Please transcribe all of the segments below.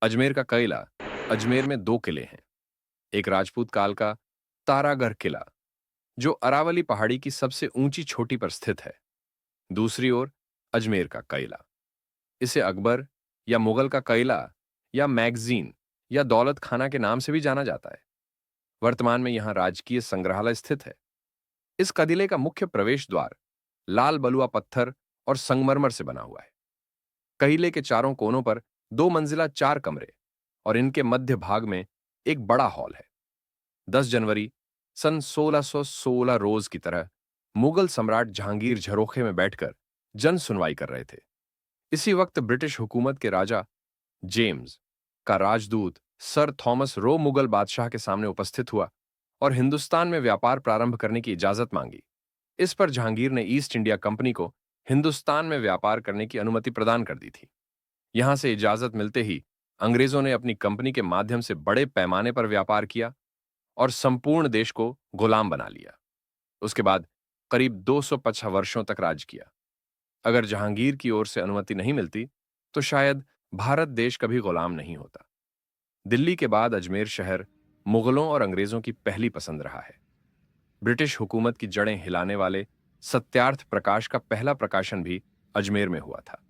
अजमेर का किला। अजमेर में दो किले हैं। एक राजपूत काल का तारागढ़ किला, जो अरावली पहाड़ी की सबसे ऊंची चोटी पर स्थित है। दूसरी ओर अजमेर का किला। इसे अकबर या मुगल का किला या मैगजीन या दौलत खाना के नाम से भी जाना जाता है। वर्तमान में यहां राजकीय संग्रहालय स्थित है। इस किले का मुख्य प्रवेश द्वार लाल बलुआ पत्थर और संगमरमर से बना हुआ है। किले के चारों कोनों पर दो मंजिला चार कमरे और इनके मध्य भाग में एक बड़ा हॉल है। 10 जनवरी सन 1616 रोज की तरह मुगल सम्राट जहांगीर झरोखे में बैठकर जन सुनवाई कर रहे थे। इसी वक्त ब्रिटिश हुकूमत के राजा जेम्स का राजदूत सर थॉमस रो मुगल बादशाह के सामने उपस्थित हुआ और हिंदुस्तान में व्यापार प्रारंभ करने की इजाजत मांगी। इस पर जहांगीर ने ईस्ट इंडिया कंपनी को हिंदुस्तान में व्यापार करने की अनुमति प्रदान कर दी थी। यहां से इजाजत मिलते ही अंग्रेजों ने अपनी कंपनी के माध्यम से बड़े पैमाने पर व्यापार किया और संपूर्ण देश को गुलाम बना लिया। उसके बाद करीब 250 वर्षों तक राज किया। अगर जहांगीर की ओर से अनुमति नहीं मिलती तो शायद भारत देश कभी गुलाम नहीं होता। दिल्ली के बाद अजमेर शहर मुगलों और अंग्रेजों की पहली पसंद रहा है। ब्रिटिश हुकूमत की जड़ें हिलाने वाले सत्यार्थ प्रकाश का पहला प्रकाशन भी अजमेर में हुआ था।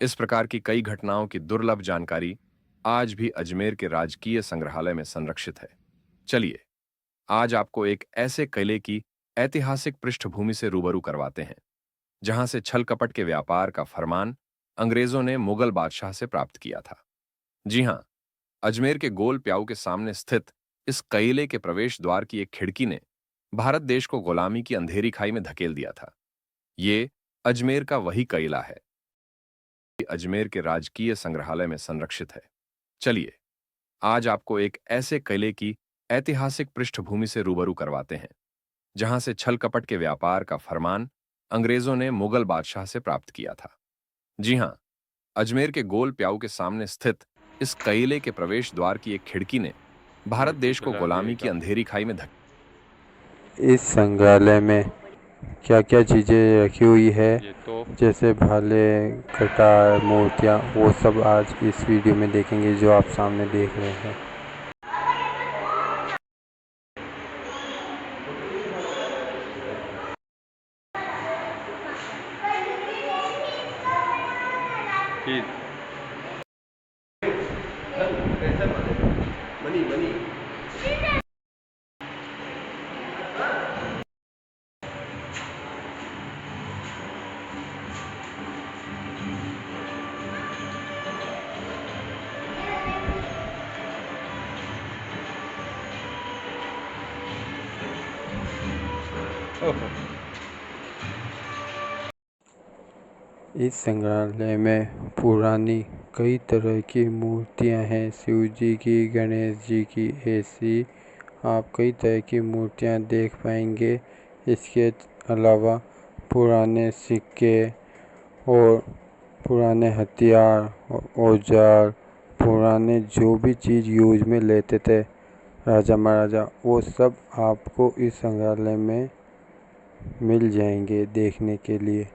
इस प्रकार की कई घटनाओं की दुर्लभ जानकारी आज भी अजमेर के राजकीय संग्रहालय में संरक्षित है। चलिए, आज आपको एक ऐसे किले की ऐतिहासिक पृष्ठभूमि से रूबरू करवाते हैं, जहां से छल कपट के व्यापार का फरमान अंग्रेजों ने मुगल बादशाह से प्राप्त किया था। जी हां, अजमेर के गोल प्याऊ के सामने स्थित इस किले के प्रवेश द्वार की एक खिड़की ने भारत देश को गुलामी की अंधेरी खाई में धकेल दिया था। ये अजमेर का वही किला है, अजमेर के राजकीय संग्रहालय में संरक्षित है। चलिए, आज आपको एक ऐसे किले की ऐतिहासिक पृष्ठभूमि से रूबरू करवाते हैं, जहां से छल कपट के व्यापार का फरमान अंग्रेजों ने मुगल बादशाह से प्राप्त किया था। जी हां, अजमेर के गोल प्याऊ के सामने स्थित इस किले के प्रवेश द्वार की एक खिड़की ने भारत देश को गुलामी की अंधेरी खाई में धकेल। इस संग्रहालय में क्या-क्या चीज़ें रखी हुई है, ये तो जैसे भाले, कटार, मूर्तियाँ, वो सब आज इस वीडियो में देखेंगे जो आप सामने देख रहे हैं। कि ओहो, इस संग्रहालय में पुरानी कई तरह की मूर्तियाँ हैं, शिव जी की, गणेश जी की, ऐसी आप कई तरह की मूर्तियाँ देख पाएंगे। इसके अलावा पुराने सिक्के और पुराने हथियार और औजार, पुराने जो भी चीज़ यूज में लेते थे राजा महाराजा, वो सब आपको इस संग्रहालय में मिल जाएंगे देखने के लिए।